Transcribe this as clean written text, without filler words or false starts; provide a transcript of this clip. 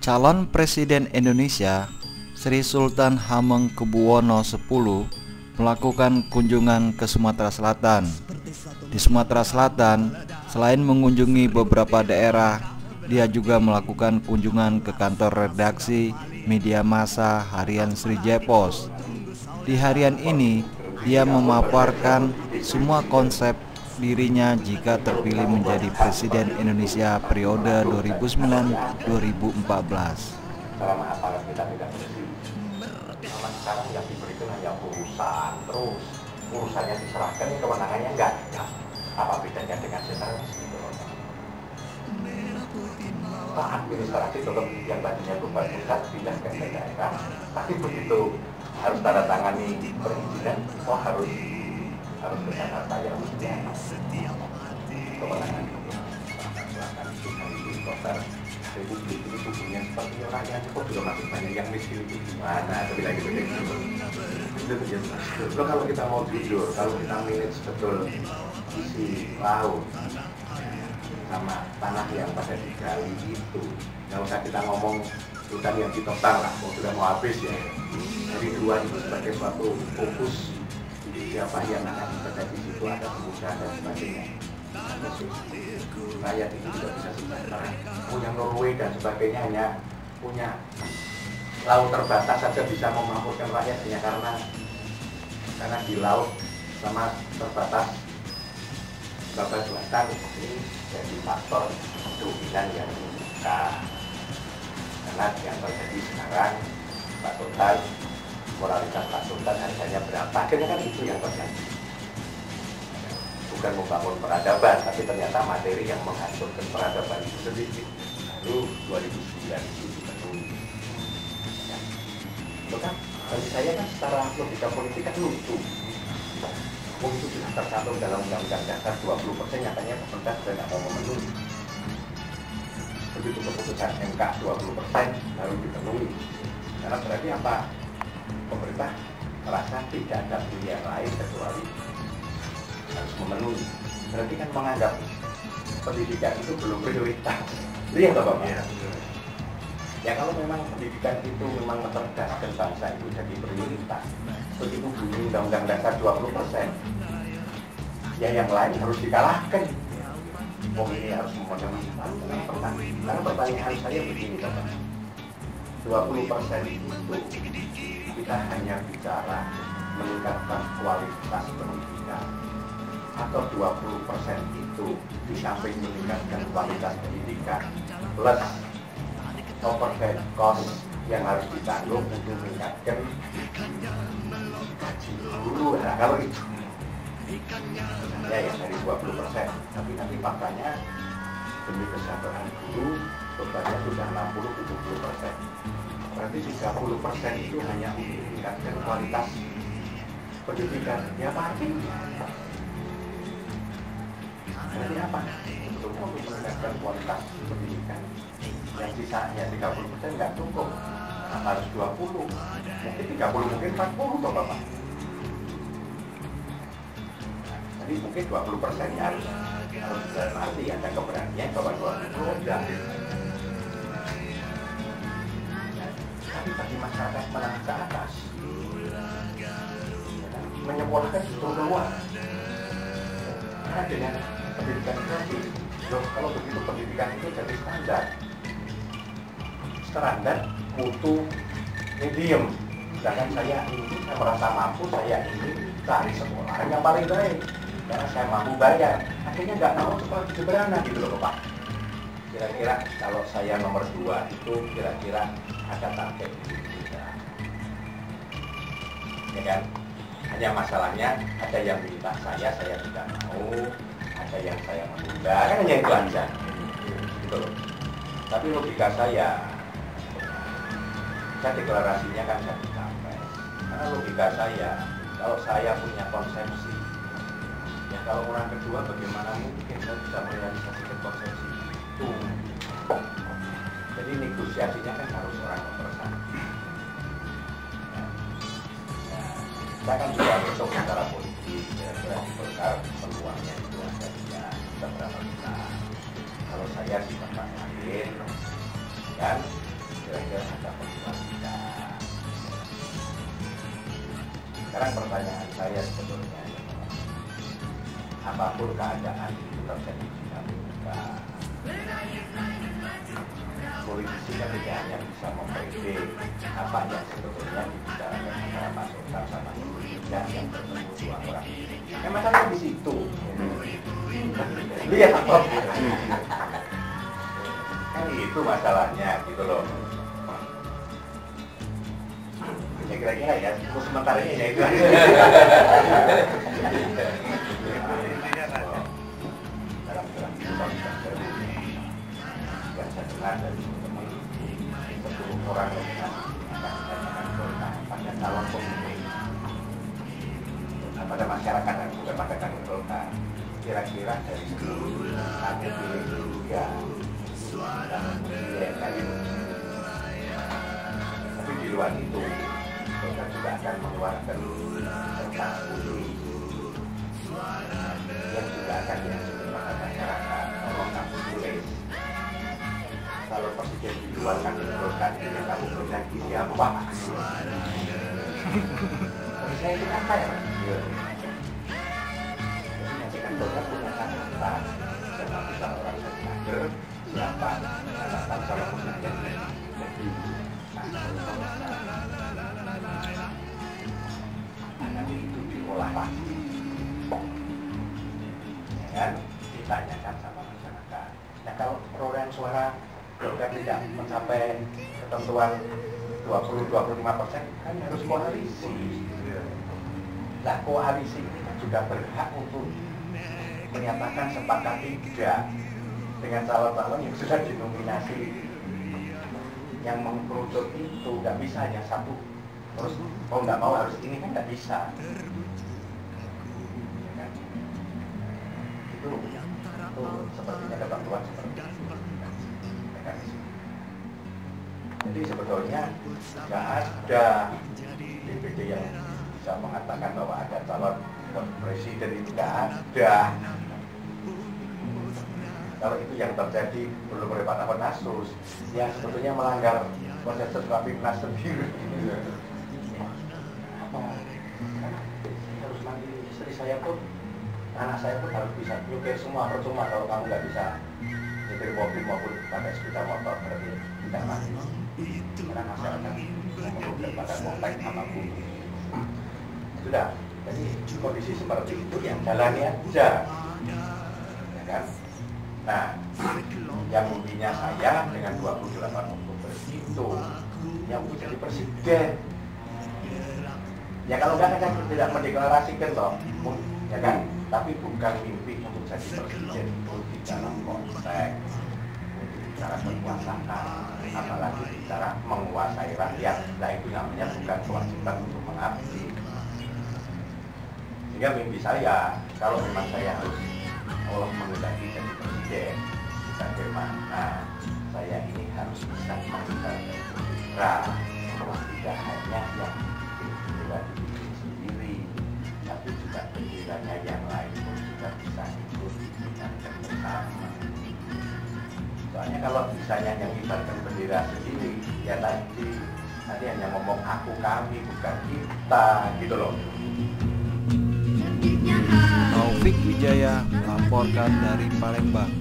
Calon Presiden Indonesia Sri Sultan Hamengkubuwono X melakukan kunjungan ke Sumatera Selatan. Di Sumatera Selatan, selain mengunjungi beberapa daerah, dia juga melakukan kunjungan ke kantor redaksi media massa harian Sriwijaya Post. Di harian ini, dia memaparkan semua konsep dirinya jika terpilih menjadi Presiden Indonesia periode 2009-2014. Selama aparat kita tidak bersih, sama sekarang yang diberi itu hanya urusan, terus urusannya diserahkan, kewenangannya enggak ada. Apa bedanya dengan sentralis itu? Pak administrasi tetap yang tadinya beban pusat pindah ke daerah, tapi begitu harus tanda tangani perizinan, harus ke Jakarta yang mestinya kewenangan itu kota Republik ini tubuhnya seperti rakyat kok juga masih banyak yang miskin itu gimana tapi lagi begitu. Kalau kita mau jujur, kalau kita manage betul isi laut sama tanah yang pada digali itu, nggak usah kita ngomong hutan yang ditebang lah, sudah mau habis ya. Jadi dua itu sebagai suatu fokus siapa yang akan bekerja di situ, ada pengusaha dan sebagainya. Rakyat itu tidak bisa sejahtera. Punya Norway dan sebagainya hanya punya laut terbatas saja bisa memakmurkan rakyat hanya karena di laut sama terbatas babat selatan ini jadi faktor dominan yang kita karena yang terjadi sekarang Pak Sultan, moralitas Pak Sultan harganya berapa, akhirnya kan itu yang terjadi. Bukan membangun peradaban, tapi ternyata materi yang menghancurkan peradaban itu sendiri. Lalu 2009 itu dipenuhi. Ya. Itu kan, bagi saya kan secara logika politik kan lucu. Itu sudah tercantum dalam Undang-Undang Dasar 20%, nyatanya pemerintah sudah nggak mau memenuhi. Begitu keputusan MK 20% lalu dipenuhi. Karena berarti apa? Pemerintah merasa tidak ada pilihan lain kecuali harus memenuhi. Berarti kan menganggap pendidikan itu belum prioritas. Iya Bapak? Ya. Ya kalau memang pendidikan itu memang mencerdaskan bangsa itu jadi prioritas, begitu bunyi Undang-Undang Dasar 20%, ya yang lain harus dikalahkan. Ini harus memenuhi karena pertanyaan saya begini Bapak, 20% itu kita hanya bicara meningkatkan kualitas pendidikan, atau 20% itu di samping meningkatkan kualitas pendidikan plus overhead cost yang harus ditanggung untuk meningkatkan gaji guru. Nah kalau itu ya dari 20%, tapi nanti faktanya demi kesejahteraan guru bebannya sudah 60-70%. Berarti 30% itu hanya untuk meningkatkan kualitas pendidikan. Ya pasti. Berarti apa? Sebetulnya untuk meningkatkan kualitas pendidikan. Yang sisanya 30% nggak cukup. Nah, harus 20. Mungkin 30, mungkin 40 toh Bapak. Jadi mungkin 20% harus nanti ada keberanian bahwa 20 udah. Tapi bagi masyarakat menengah ke atas menyekolahkan justru keluar karena dengan pendidikan gratis. Kalau begitu pendidikan itu jadi standar mutu medium. Sedangkan saya merasa mampu, saya ingin cari sekolah yang paling baik karena saya mampu bayar. Akhirnya nggak mau sekolah di Jemberana gitu loh Pak. Kira-kira kalau saya nomor 2 itu kira-kira ada target ya kan? Hanya masalahnya ada yang minta saya tidak mau, ada yang saya menunda, kan hanya itu aja gitu loh. Tapi logika saya deklarasinya kan jadi capres. Karena logika saya, kalau saya punya konsepsi, ya kalau orang kedua bagaimana mungkin saya bisa merealisasikan konsepsi itu. Jadi negosiasinya kan harus orang nomor 1. Saya kan juga besok secara politik, kira-kira di Golkar peluangnya itu ada seberapa besar. Kalau saya sih Pak Yakin, kan Sekarang pertanyaan saya sebetulnya, apapun keadaan itu terjadi di Amerika, politisi kan tidak hanya bisa memprediksi apa yang sebetulnya dibicarakan antara Pak Sultan sama Ibu Mega yang bertemu dua orang. Yang masalahnya di situ. Lihat apa? Kan itu masalahnya gitu loh. Ya kira-kira ya, untuk sementara ini ya itu. Dalam dalam yang saya dengar dari teman 10 orang nominasi akan Golkar pada calon pemimpin pada masyarakat dan juga pada kader Golkar, kira-kira dari 10 kami pilih 3 dan pilih kali. Tapi di luar itu Golkar juga akan mengeluarkan serta putih yang juga akan dihasilkan pada masyarakat. Tolong kamu tulis, kalau presiden di luar kader Golkar itu yang kamu berjanji siapa? Saya itu apa ya? Jadi nanti kan Golkar punya kata siapa bisa orang kader, siapa kata kalau punya jadi nanti itu diolah lagi, ya kan? Ditanyakan sama masyarakat. Nah kalau perolehan suara Golkar tidak mencapai ketentuan 20-25% kan harus koalisi. Nah koalisi ini kan juga berhak untuk menyatakan sepakat tidak dengan calon-calon yang sudah dinominasi, yang mengkerucut itu nggak bisa hanya satu terus kalau nggak mau harus ini kan nggak bisa. Ya kan? Itu sepertinya ketentuan seperti itu. Mekanisme. Jadi sebetulnya nggak ada DPD yang bisa mengatakan bahwa ada calon presiden, itu nggak ada. Kalau itu yang terjadi belum oleh Pak Nasus, yang sebetulnya melanggar konsensus Rapimnas sendiri. Apa? Harus nanti istri saya pun, anak saya pun harus bisa nyupir semua. Percuma kalau kamu nggak bisa nyupir mobil maupun pakai sepeda motor, berarti tidak mati. Karena masyarakat memerlukan pada kontak sama bumi. Sudah, jadi kondisi seperti itu yang jalani aja, ya kan? Nah, yang intinya saya dengan 28 Oktober itu yang menjadi presiden. Ya kalau nggak kan tidak mendeklarasikan toh, ya kan? Tapi bukan mimpi untuk jadi presiden itu di dalam konteks bicara kekuasaan, apalagi bicara menguasai rakyat. Nah itu namanya bukan kewajiban untuk mengabdi. Sehingga mimpi saya, kalau memang saya harus Allah menghendaki jadi presiden, bagaimana saya ini harus bisa mengendalikan Gerindra, tidak hanya yang bendera diri sendiri, tapi juga benderanya yang lain pun juga bisa ikut diingatkan bersama. Soalnya kalau misalnya yang ibaratkan bendera sendiri, ya nanti hanya ngomong aku kami bukan kita gitu loh. Taufik Wijaya melaporkan dari Palembang.